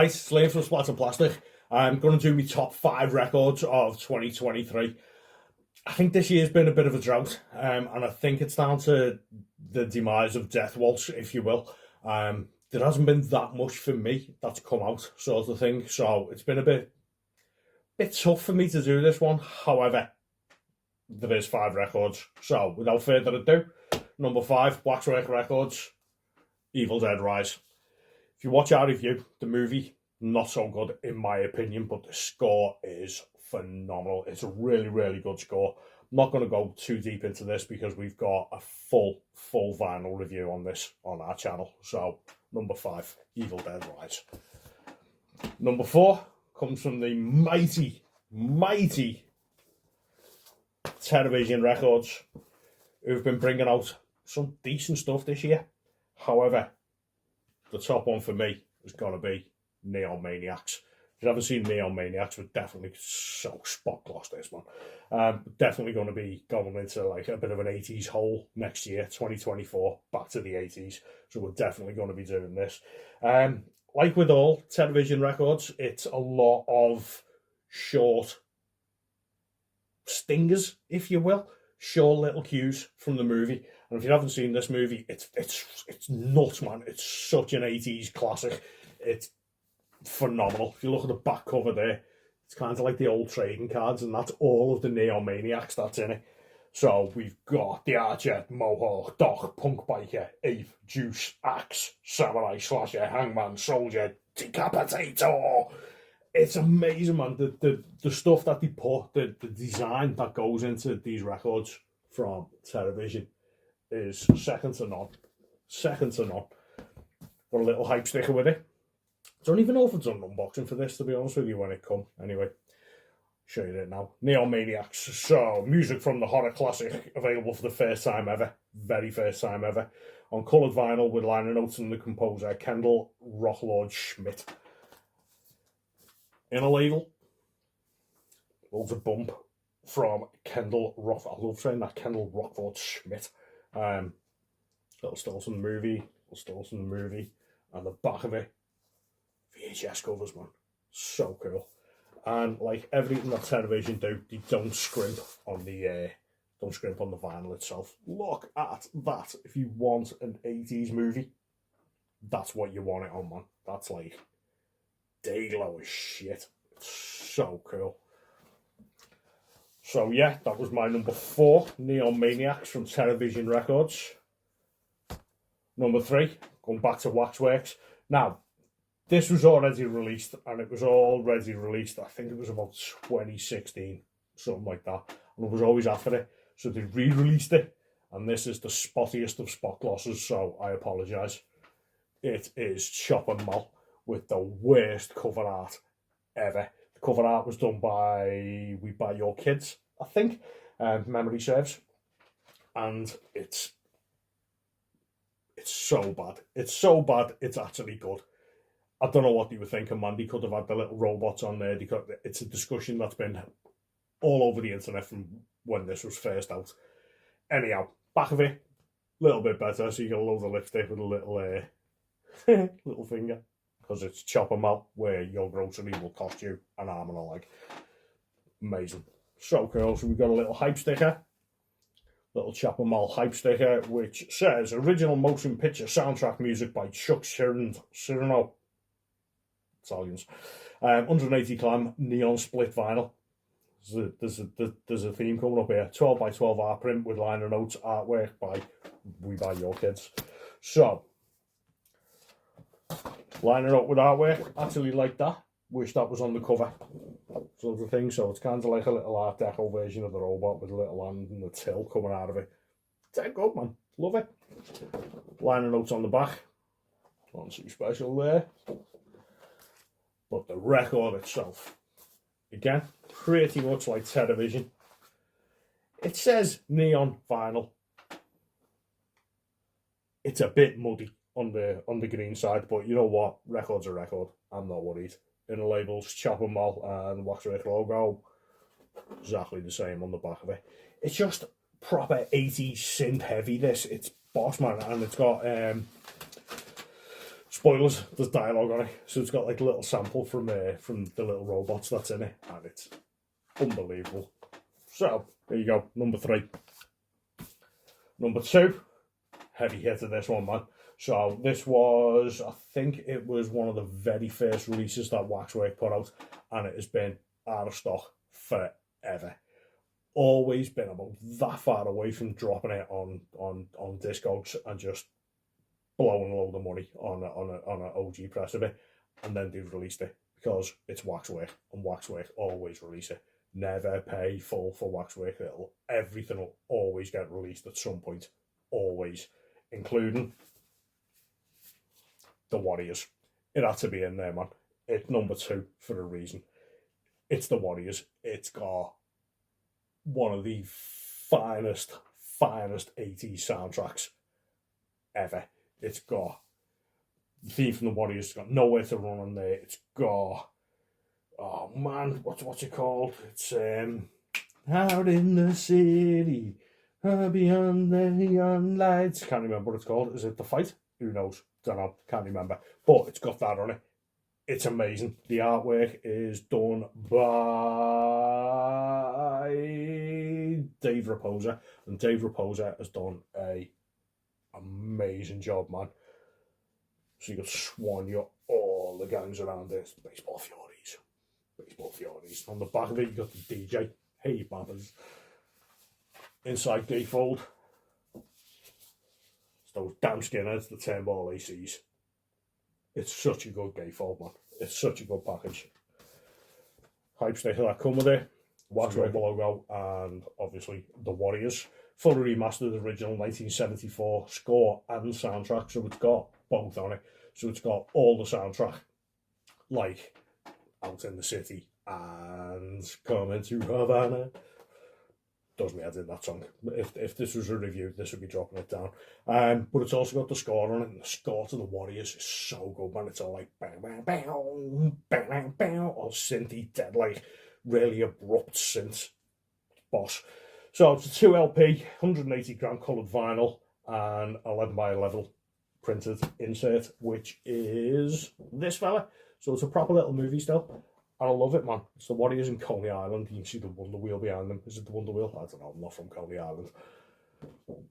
Right, Slave from Splattered Plastic. I'm going to do my top 5 records of 2023. I think this year's been a bit of a drought, and I think it's down to the demise of Death Waltz, if you will. There hasn't been that much for me that's come out, sort of thing, so it's been a bit tough for me to do this one. However, there is 5 records, so without further ado, number 5, Waxwork Records, Evil Dead Rise. If you watch our review, the movie, not so good in my opinion, but the score is phenomenal. It's a really, really good score. I'm not going to go too deep into this because we've got a full vinyl review on this on our channel. So, number 5, Evil Dead Rise. Number 4 comes from the mighty Television Records, who've been bringing out some decent stuff this year. However, the top one for me has got to be Neon Maniacs. If you haven't seen Neon Maniacs, we're definitely so spot gloss this one. Definitely going to be going into like a bit of an 80s hole next year, 2024, back to the 80s. So we're definitely going to be doing this. Like with all Television Records, it's a lot of short stingers, if you will, short little cues from the movie. And if you haven't seen this movie, it's nuts, man. It's such an 80s classic. It's phenomenal. If you look at the back cover there, it's kind of like the old trading cards, and that's all of the Neon Maniacs that's in it. So we've got the Archer, Mohawk, Doc, Punk Biker, Ape, Juice, Axe, Samurai, Slasher, Hangman, Soldier, Decapitator. It's amazing, man. The stuff that they put, the design that goes into these records from Television is second to none. Second to none. Got a little hype sticker with it. Don't even know if I've done an unboxing for this, to be honest with you, when it come. Anyway, show you it now. Neon Maniacs. So, music from the horror classic, available for the first time ever. Very first time ever. On coloured vinyl with liner notes from the composer, Kendall Rocklord Schmidt. In a label, loads of bump from Kendall Rock. I love saying that, Kendall Rockford Schmidt. Little stills from the movie, and the back of it, VHS covers, man. So cool. And like everything that Television do, they don't scrimp on the vinyl itself. Look at that. If you want an 80s movie, that's what you want it on, man. That's like day-glow as shit. It's so cool. So yeah, that was my number 4, Neon Maniacs from Television Records. Number 3, going back to Waxworks. Now, this was already released, and it was already released, I think it was about 2016, something like that. And it was always after it. So they re-released it, and this is the spottiest of spot glosses, so I apologise. It is Chop and Mal with the worst cover art ever. The cover art was done by We Buy Your Kids, I think, memory serves. And it's so bad. It's so bad, it's actually good. I don't know what they were thinking, man. They could have had the little robots on there. It's a discussion that's been all over the internet from when this was first out. Anyhow, back of it, a little bit better, so you get a load of lipstick with a little little finger. Because it's Chop and Mal, where your grocery will cost you an arm and a leg. Amazing. So cool. So we've got a little hype sticker. Little Chop and Mal hype sticker, which says, original motion picture soundtrack music by Chuck Cyrano. Italians. 180 clam neon split vinyl. There's a theme coming up here. 12 by 12 art print with liner notes, artwork by We Buy Your Kids. So, liner up with artwork, actually like that. Wish that was on the cover. Sort of thing. So it's kind of like a little Art Deco version of the robot with a little hand and the till coming out of it. Dead good, man. Love it. Liner notes on the back. Not too special there. But the record itself, again, pretty much like Television. It says neon vinyl. It's a bit muddy on the green side, but you know what? Record's a record. I'm not worried. Inner labels, Chop and Mal, and Waxwork logo, exactly the same on the back of it. It's just proper 80s synth heavy. It's boss, man, and it's got Spoilers, there's dialogue on it, so it's got like a little sample from the little robots that's in it, and it's unbelievable. So there you go, number 3. Number 2, heavy hitter this one, man. So this was, I think it was one of the very first releases that Waxwork put out, and it has been out of stock forever. Always been about that far away from dropping it on Discogs and just blowing a load of money on an OG press of it, and then they've released it because it's Waxwork, and Waxwork always release it. Never pay full for Waxwork. Everything will always get released at some point, always, including the Warriors. It had to be in there, man. It's number 2 for a reason. It's the Warriors. It's got one of the finest 80s soundtracks ever. It's got the theme from the Warriors. It's got Nowhere to Run on there. It's got, oh man, what's it called? It's Out in the City, beyond the neon lights. Can't remember what it's called. Is it The Fight? Who knows? Don't know. Can't remember. But it's got that on it. It's amazing. The artwork is done by Dave Raposa, and Dave Raposa has done a amazing job, man. So you got Swan, you got all the gangs around this. Baseball Furies. On the back of it, you got the DJ. Hey, Babbers. Inside gatefold. It's those damn skinheads, the Turnbull ACs. It's such a good gatefold, man. It's such a good package. Hype sticker that come with it. Waxwork logo, and obviously the Warriors. Fully remastered original 1974 score and soundtrack, so it's got both on it. So it's got all the soundtrack, like Out in the City and Coming to Havana. Does me head in that song. If this was a review, this would be dropping it down. But it's also got the score on it, and the score to the Warriors is so good, man. It's all like bang, bang, bang, bang, bang, bang, all synthy, dead, like really abrupt synth boss. So it's a 2 LP, 180 gram coloured vinyl, and 11 by 11 printed insert, which is this fella. So it's a proper little movie still. And I love it, man. It's the Warriors in Coney Island. You can see the Wonder Wheel behind them. Is it the Wonder Wheel? I don't know. I'm not from Coney Island.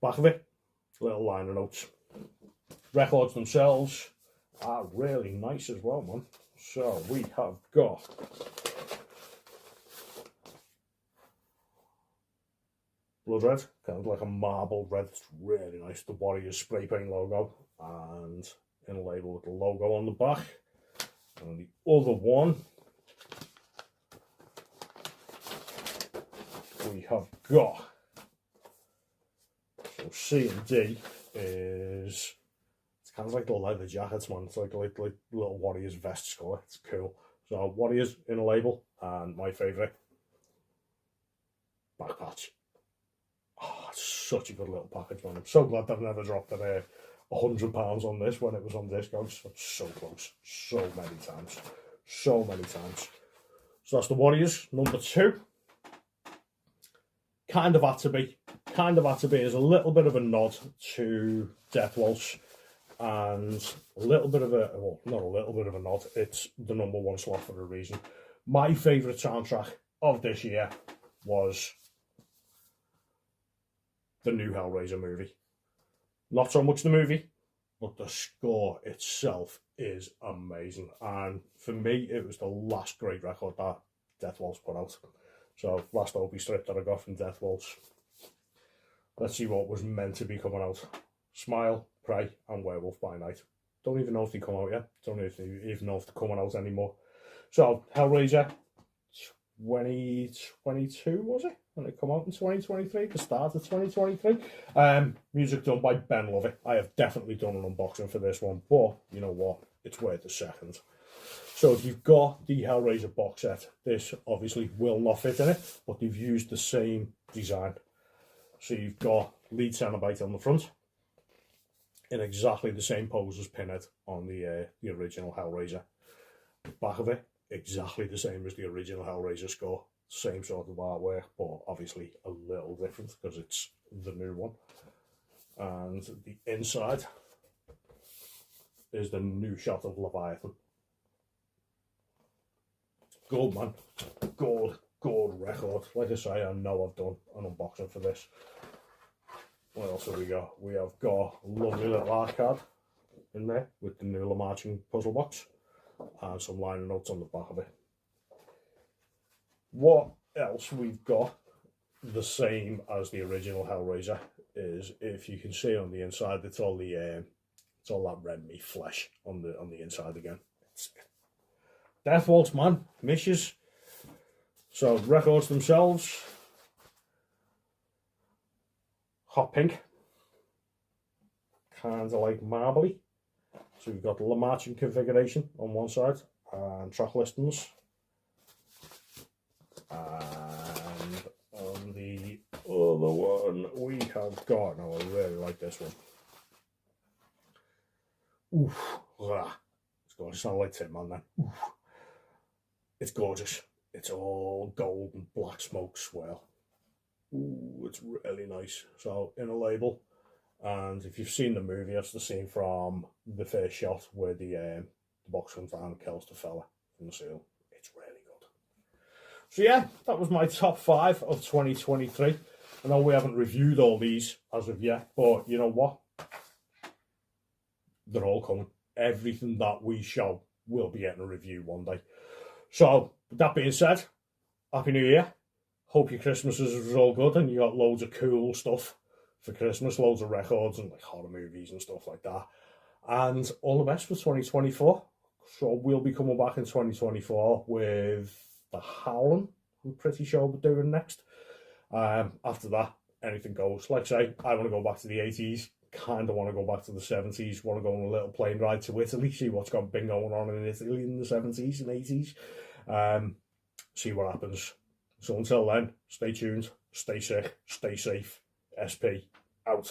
Back of it, little liner notes. Records themselves are really nice as well, man. So we have got blood red, kind of like a marble red. It's really nice. The Warriors spray paint logo, and in a label with the logo on the back. And the other one, we have got, so C and D is, it's kind of like the leather jackets, man. It's like little Warriors vest score. It's cool. So Warriors in a label, and my favourite, back patch. Oh, it's such a good little package, man. I'm so glad they've never dropped it £100 on this when it was on Discogs. So close, so many times. So that's the Warriors, number 2. Kind of had to be is a little bit of a nod to Death Waltz, and a little bit of a, well, not a little bit of a nod, it's the number 1 slot for a reason. My favourite soundtrack of this year was the new Hellraiser movie. Not so much the movie, but the score itself is amazing. And for me, it was the last great record that Death Waltz put out. So, last OP strip that I got from Death Waltz. Let's see what was meant to be coming out. Smile, Pray, and Werewolf by Night. Don't even know if they come out yet. Don't even know if they're coming out anymore. So, Hellraiser 2022, was it? When it come out in 2023, the start of 2023. Music done by Ben Lovett. I have definitely done an unboxing for this one, but you know what? It's worth a second. So if you've got the Hellraiser box set, this obviously will not fit in it, but they've used the same design. So you've got lead Cenobite on the front, in exactly the same pose as Pinhead on the original Hellraiser. The back of it, exactly the same as the original Hellraiser score. Same sort of artwork, but obviously a little different because it's the new one. And the inside, is the new shot of Leviathan. Good, man. Good record. Like I say, I know I've done an unboxing for this. What else have we got? We have got a lovely little art card in there with the new Marching puzzle box and some liner notes on the back of it. What else we've got, the same as the original Hellraiser, is, if you can see on the inside, it's all that red meat flesh on the inside again. It's Death Waltz, man, misses. So records themselves, hot pink, kind of like marbly. So we've got the marching configuration on one side and track listings. And on the other one we have got, now I really like this one. Oof, it's gorgeous. I like Tin Man then. Oof. It's gorgeous. It's all gold and black smoke swirl. Ooh, it's really nice. So in a label, and if you've seen the movie, that's the scene from the first shot where the box comes down and kills the fella from the seal. It's really good. So yeah, that was my top 5 of 2023. I know we haven't reviewed all these as of yet, but you know what? They're all coming. Everything that we show will be getting a review one day. So, with that being said, Happy New Year. Hope your Christmases was all good and you got loads of cool stuff for Christmas, loads of records and like horror movies and stuff like that. And all the best for 2024. So we'll be coming back in 2024 with The Howling, I'm pretty sure we're doing next. After that, anything goes. Like I say, I want to go back to the 80s. Kind of want to go back to the 70s. Want to go on a little plane ride to Italy, see what's been going on in Italy in the 70s and 80s. See what happens. So until then, stay tuned, stay sick, stay safe. SP out.